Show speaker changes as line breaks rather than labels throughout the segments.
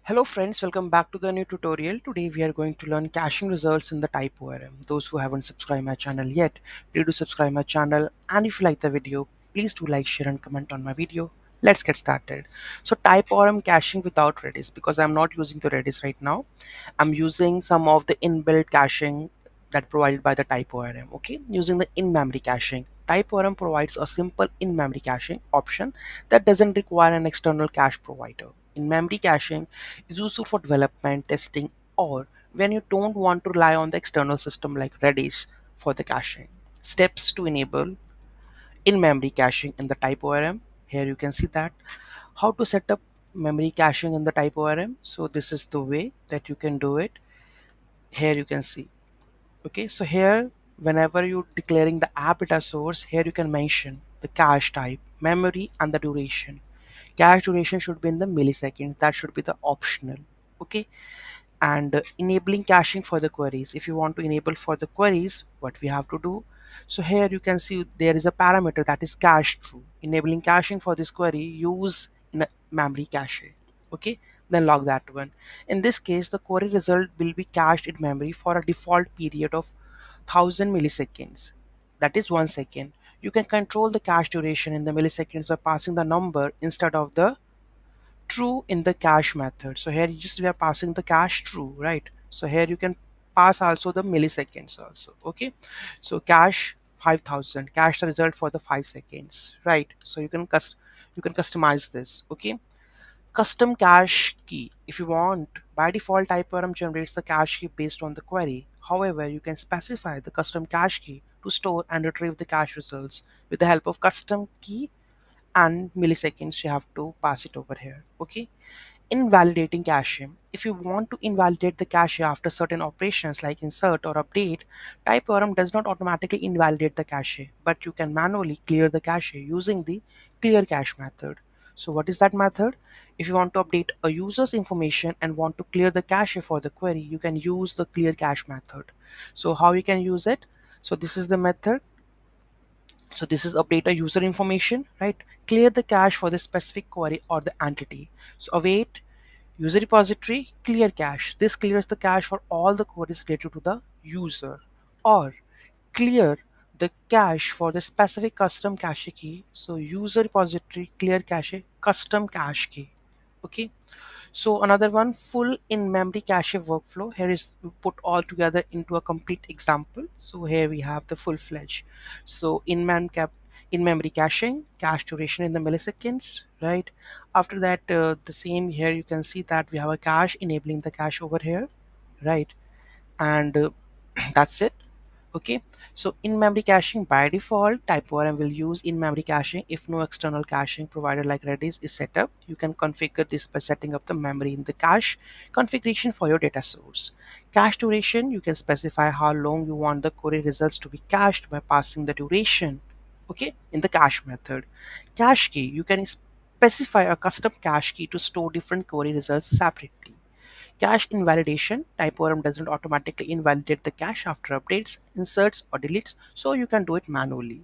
Hello friends, welcome back to the new tutorial. Today we are going to learn caching results in the TypeORM. Those who haven't subscribed my channel yet, please do subscribe my channel, and if you like the video, please do like, share and comment on my video. Let's get started. So TypeORM caching without Redis, because I'm not using the Redis right now. I'm using some of the inbuilt caching that provided by the TypeORM. Okay, using the in-memory caching. TypeORM provides a simple in-memory caching option that doesn't require an external cache provider. In-memory caching is useful for development, testing, or when you don't want to rely on the external system like Redis for the caching. Steps to enable in-memory caching in the TypeORM. Here you can see that how to set up memory caching in the TypeORM. So this is the way that you can do it. Here you can see. Okay, so here whenever you declaring the app data source, here you can mention the cache type, memory, and the duration. Cache duration should be in the milliseconds. That should be the optional. Okay, and enabling caching for the queries. If you want to enable for the queries, what we have to do, so here you can see there is a parameter that is cache true. Enabling caching for this query, use memory cache. Okay, then log that one. In this case, the query result will be cached in memory for a default period of 1000 milliseconds, that is 1 second. You can control the cache duration in the milliseconds by passing the number instead of the true in the cache method. So here just we are passing the cache true, right? So here you can pass also the milliseconds also. Okay, so cache 5000, cache the result for the 5 seconds, right? So you can customize this. Okay, custom cache key. If you want, by default TypeORM generates the cache key based on the query. However, you can specify the custom cache key to store and retrieve the cache results with the help of custom key and milliseconds. You have to pass it over here. Okay, invalidating cache. If you want to invalidate the cache after certain operations like insert or update, TypeORM does not automatically invalidate the cache, but you can manually clear the cache using the clear cache method. So what is that method? If you want to update a user's information and want to clear the cache for the query, you can use the clear cache method. So how you can use it? So this is the method. So this is update a user information, right? Clear the cache for the specific query or the entity. So await user repository, clear cache. This clears the cache for all the queries related to the user. Or clear the cache for the specific custom cache key. So user repository, clear cache, custom cache key. Okay. So another one, full in-memory cache workflow. Here is we put all together into a complete example. So here we have the full-fledged. So in-memory caching, cache duration in the milliseconds, right? After that, the same here you can see that we have a cache enabling the cache over here, right? And that's it. Okay, so in-memory caching by default, TypeORM will use in-memory caching if no external caching provider like Redis is set up. You can configure this by setting up the memory in the cache configuration for your data source. Cache duration, you can specify how long you want the query results to be cached by passing the duration, okay, in the cache method. Cache key, you can specify a custom cache key to store different query results separately. Cache invalidation, TypeORM doesn't automatically invalidate the cache after updates, inserts, or deletes, so you can do it manually.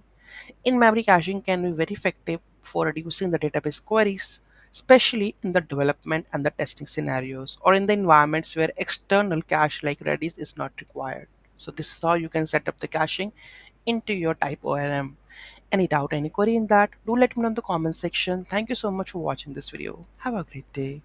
In-memory caching can be very effective for reducing the database queries, especially in the development and the testing scenarios, or in the environments where external cache like Redis is not required. So this is how you can set up the caching into your TypeORM. Any doubt, any query in that, do let me know in the comment section. Thank you so much for watching this video. Have a great day.